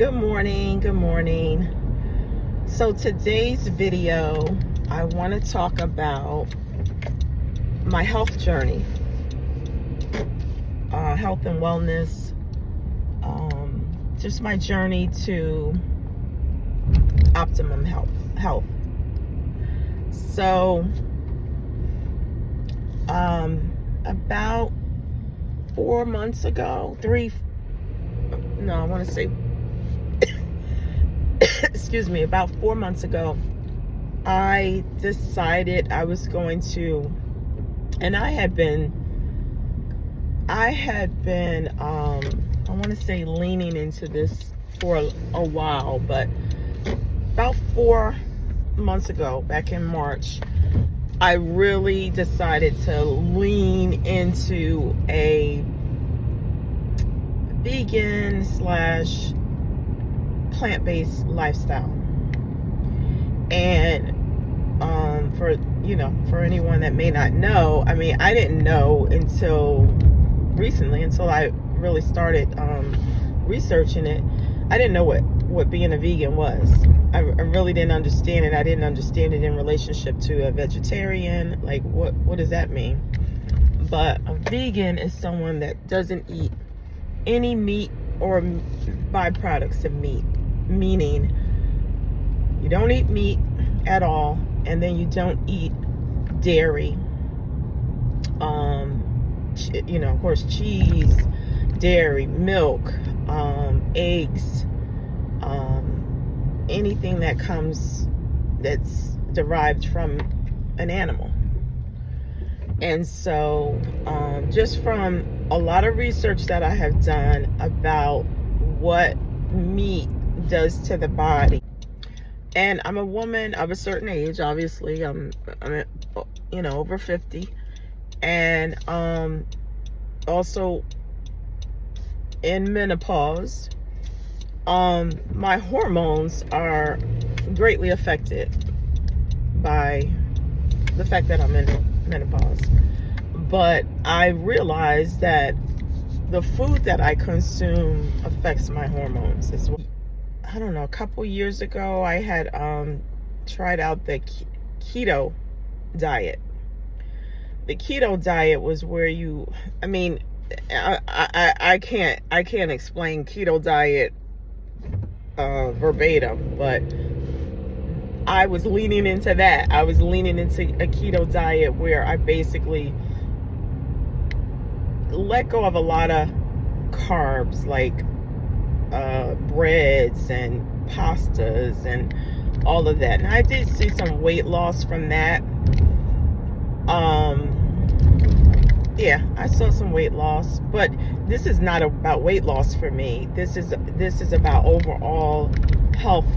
Good morning. Good morning. So today's video, I want to talk about my health journey, health and wellness, just my journey to optimum health. So, about 4 months ago, excuse me, about 4 months ago, I decided I was going to, and I had been, I want to say leaning into this for a while, but about 4 months ago, back in March, I really decided to lean into a vegan / plant-based lifestyle. And for anyone that may not know, I mean, I didn't know until recently, until I really started researching it. I didn't know what being a vegan was. I really didn't understand it. I didn't understand it in relationship to a vegetarian. Like, what does that mean? But a vegan is someone that doesn't eat any meat or byproducts of meat, meaning you don't eat meat at all, and then you don't eat dairy, of course, cheese, dairy, milk, eggs, anything that's derived from an animal. And so just from a lot of research that I have done about what meat does to the body, and I'm a woman of a certain age, obviously, I'm over 50, and also in menopause. My hormones are greatly affected by the fact that I'm in menopause. But I realized that the food that I consume affects my hormones as well. I don't know, a couple years ago, I had tried out the keto diet. The keto diet was where I can't explain keto diet verbatim, but I was leaning into that. I was leaning into a keto diet where I basically let go of a lot of carbs, like breads and pastas and all of that. And I did see some weight loss from that. I saw some weight loss, but this is not about weight loss for me. This is about overall health,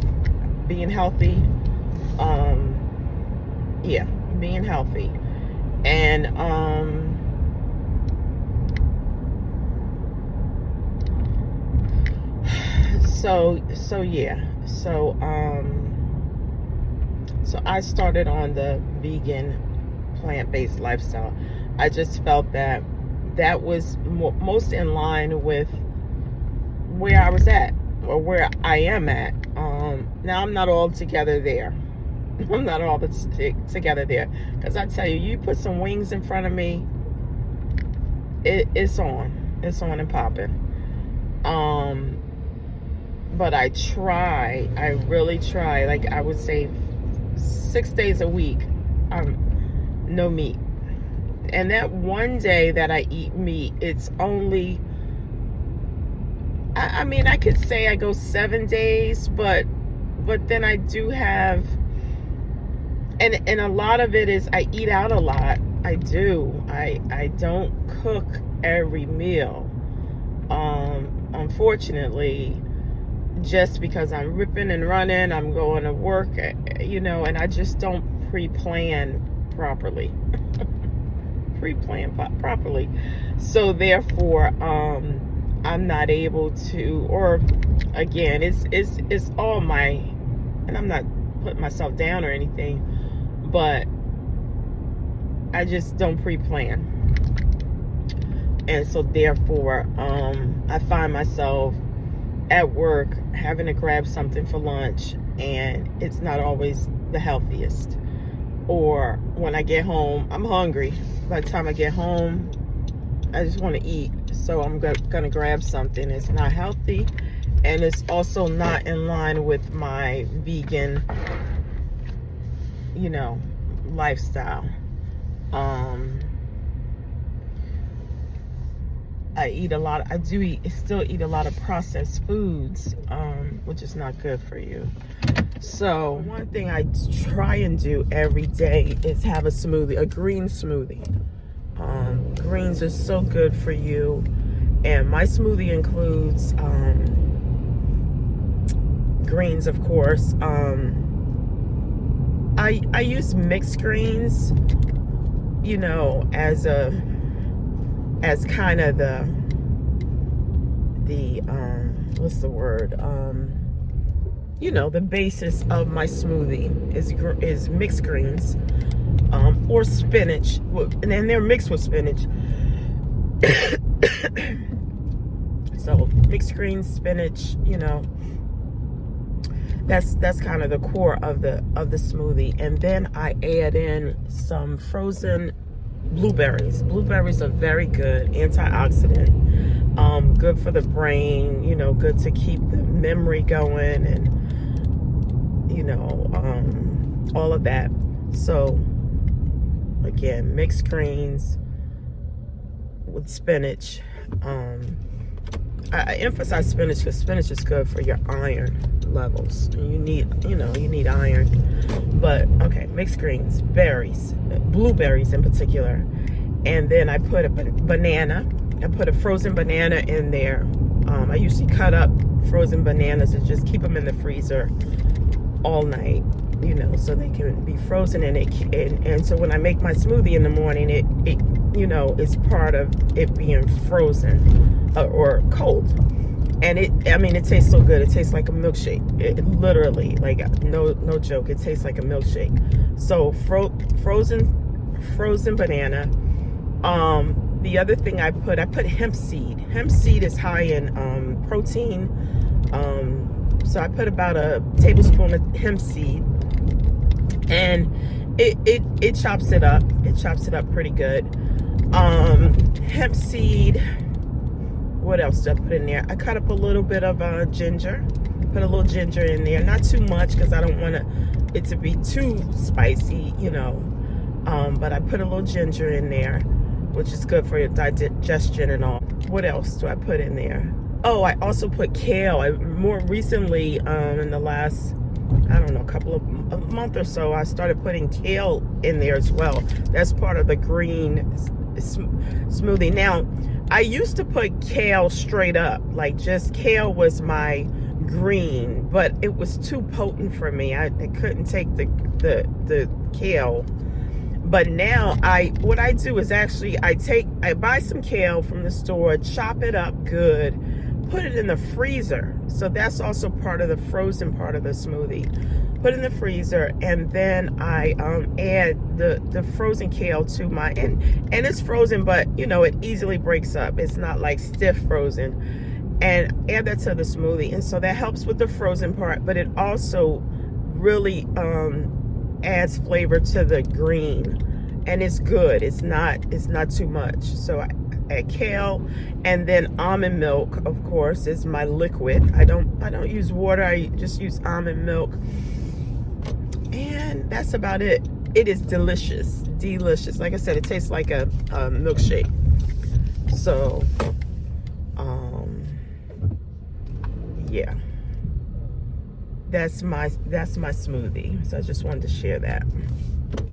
being healthy. Being healthy. And so I started on the vegan plant-based lifestyle. I just felt that was most in line with where I was at, or where I am at. Now I'm not all together there. I'm not all together there, because I tell you, you put some wings in front of me, it's on and popping. But I really try, like I would say 6 days a week, no meat. And that one day that I eat meat, it's only, I could say I go 7 days, but then I do have, and a lot of it is I eat out a lot. I do. I don't cook every meal. Unfortunately, just because I'm ripping and running, I'm going to work, and I just don't pre-plan properly. So therefore, I'm not able to, or again, it's all my, and I'm not putting myself down or anything, but I just don't pre-plan. And so therefore, I find myself at work having to grab something for lunch, and it's not always the healthiest. Or when I get home, I'm hungry. By the time I get home, I just want to eat. So I'm gonna grab something. It's not healthy, and it's also not in line with my vegan, lifestyle. I still eat a lot of processed foods, which is not good for you. So one thing I try and do every day is have a smoothie, a green smoothie. Greens are so good for you. And my smoothie includes greens, of course. I use mixed greens, as kind of the what's the word? The basis of my smoothie is mixed greens, or spinach, and then they're mixed with spinach. So mixed greens, spinach, that's kind of the core of the smoothie. And then I add in some frozen blueberries. Blueberries are very good, antioxidant, good for the brain, good to keep the memory going, and all of that. So again, mixed greens with spinach. I emphasize spinach because spinach is good for your iron levels. You need iron. But okay, mixed greens, berries, blueberries in particular. And then I put a banana. I put a frozen banana in there. I usually cut up frozen bananas and just keep them in the freezer all night, so they can be frozen. And so when I make my smoothie in the morning, it it's part of it being frozen or cold. And it tastes so good. It tastes like a milkshake. It literally, like, no joke, it tastes like a milkshake. So frozen banana. The other thing I put hemp seed. Hemp seed is high in protein. So I put about a tablespoon of hemp seed, and it chops it up. It chops it up pretty good. Hemp seed. What else did I put in there? I cut up a little bit of ginger. Put a little ginger in there, not too much because I don't want it to be too spicy, but I put a little ginger in there, which is good for your digestion and all. What else do I put in there? Oh, I also put kale. More recently, in the last, a month or so, I started putting kale in there as well. That's part of the green smoothie. Now, I used to put kale straight up, like just kale was my green, but it was too potent for me. I couldn't take the kale. But now what I do is actually I buy some kale from the store, chop it up good, put it in the freezer. So that's also part of the frozen part of the smoothie. Put it in the freezer, and then I add the frozen kale to and it's frozen, but it easily breaks up. It's not like stiff frozen. And add that to the smoothie. And so that helps with the frozen part, but it also really adds flavor to the green, and it's good. It's not too much. So I add kale, and then almond milk, of course, is my liquid. I don't use water. I just use almond milk, and that's about it. It is delicious. Like I said, it tastes like a milkshake. So yeah, that's my smoothie. So I just wanted to share that.